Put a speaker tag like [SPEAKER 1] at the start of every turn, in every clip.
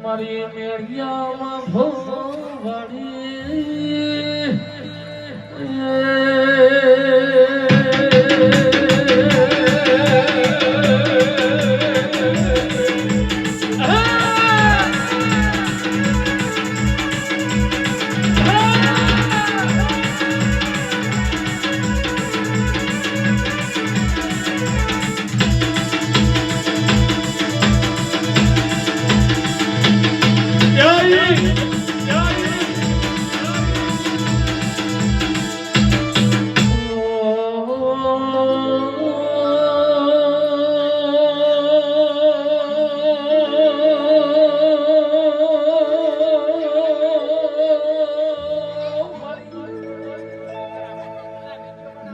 [SPEAKER 1] મારી મેળિયામાં ભોવાડી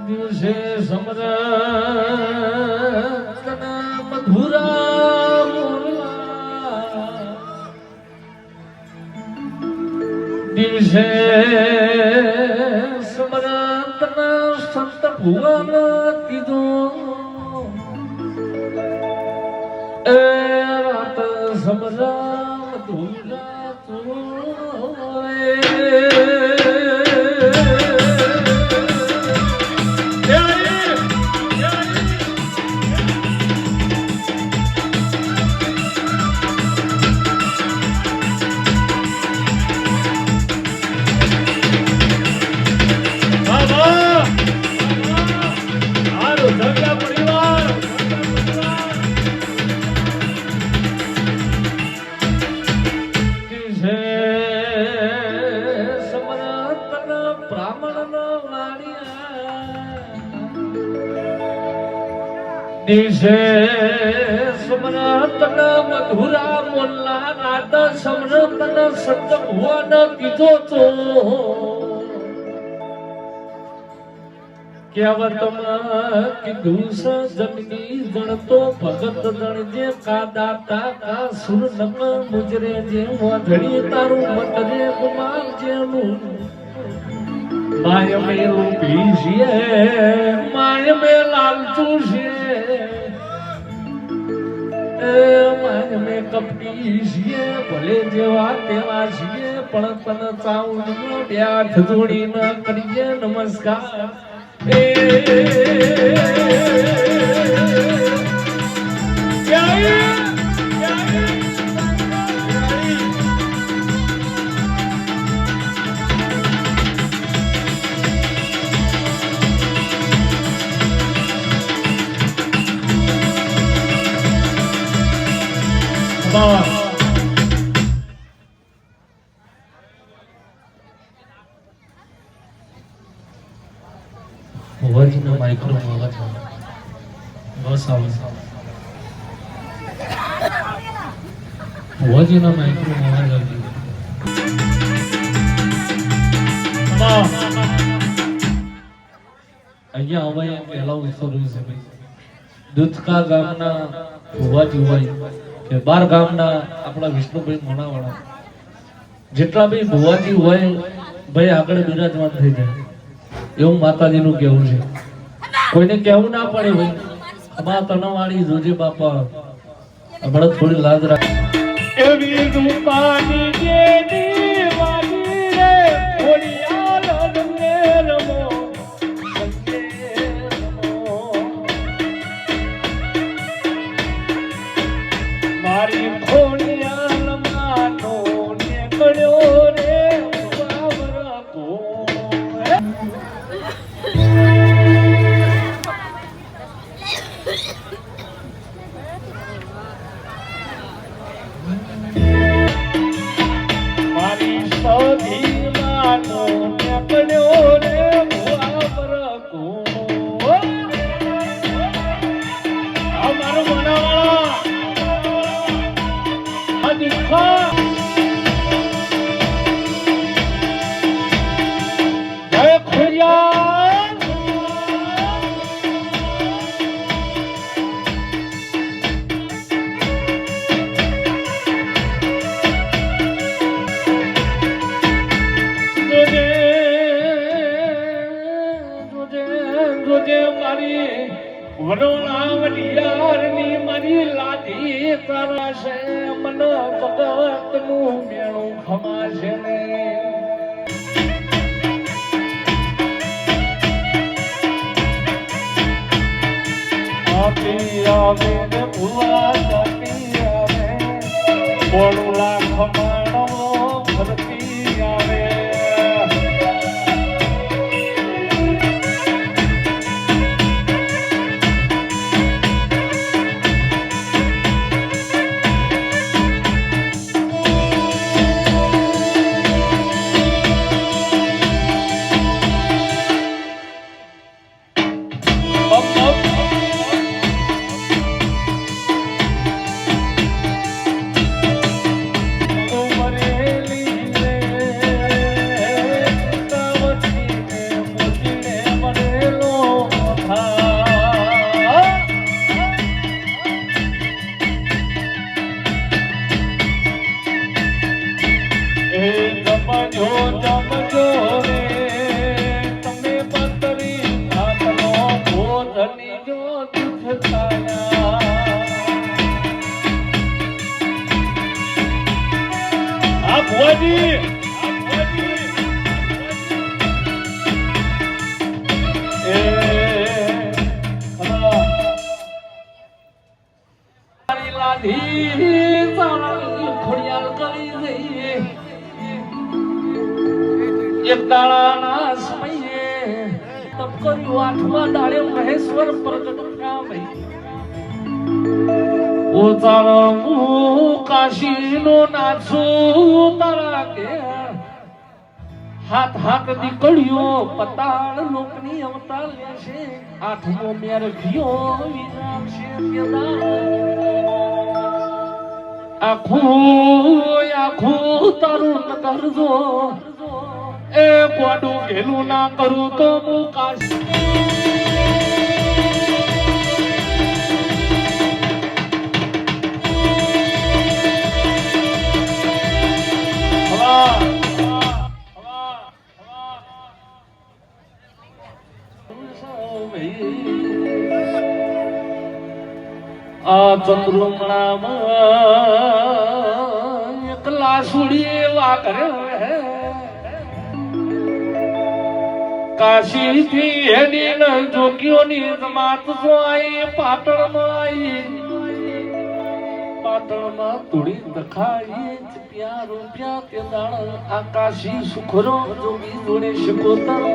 [SPEAKER 1] દિવસે સમરતના મધુરા દિવસે સમરતના સંત ભુવન કીધો એ રાત સમરા મધુરા દિવસે સમરતના મધુરા મોલ્લા રાત સમરતના સંત ભુવન કીધો તો કહેવતમાં કીધું જનની જણતો ભગત જણજે કા દાતા કા સુર નમ મુજરે જે વધડી તારું મતરે ગુમાવજે નું માય મે રૂપી છે માય મે લાલચું છે માય મે કપટી છે ભલે જેવા તેવા છીએ પણ તન ચાઉંડનો બ્યાઠ જોડી ન કરીએ નમસ્કાર ભુવાજીનો માઇક્રો અવાજ બસ આવે ભુવાજીનો માઇક્રો અવાજ આવે અહીંયા હવે પહેલા વિચાર્યું છે ભાઈ દૂધકા ગામના ભુવાજી હોય કે 12 ગામના આપણા વિષ્ણુભાઈ મોનાવાળા જેટલા બી ભુવાજી હોય ભાઈ આગળ બિરાજમાન થઈ જાય એવું માતાજીનું કહેવું છે કોઈને કહેવું ના પડે ભાઈ અમારા તનવાળી જોજે બાપા હમણાં થોડી લાજ રાખ એવી રૂપાની જે દીવાની રે ખોડિયાલ રમે રમો મારી ખોડિયાલ માનો નીકળ્યો રે વડોણા વડિયારની મારી લાદી તારા છે મન ભગવાન વાતનું મેણું ખમાશે ને આવે ને ભુવા જતી આવે બોલું લાખ માણો ફરતી આવે એક દાડાના સમયે તપ કર્યું આઠમા દાડે મહેશ્વર પ્રગટ થયા ભાઈ ઓ તારા હું કાશીનો નાચું તારા કે હાથ હાથ નીકળ્યો પતાળ લોકની અવતાર લેશે આઠમો મેર ગયો વિરામશે આખું આખું તારું નગર જો એ કોડું ઘેલું ના કરું તો હું કાશી આ ચંદ્રમણામાં એકલા સુડી એવા કરે કાશી થી હેડી જોગીઓની જમાત જો આવી પાટણમાં તુડી દખાઈ રૂપિયા તે દાણ આકાશી સુખરો જોગી જોડે શકોતર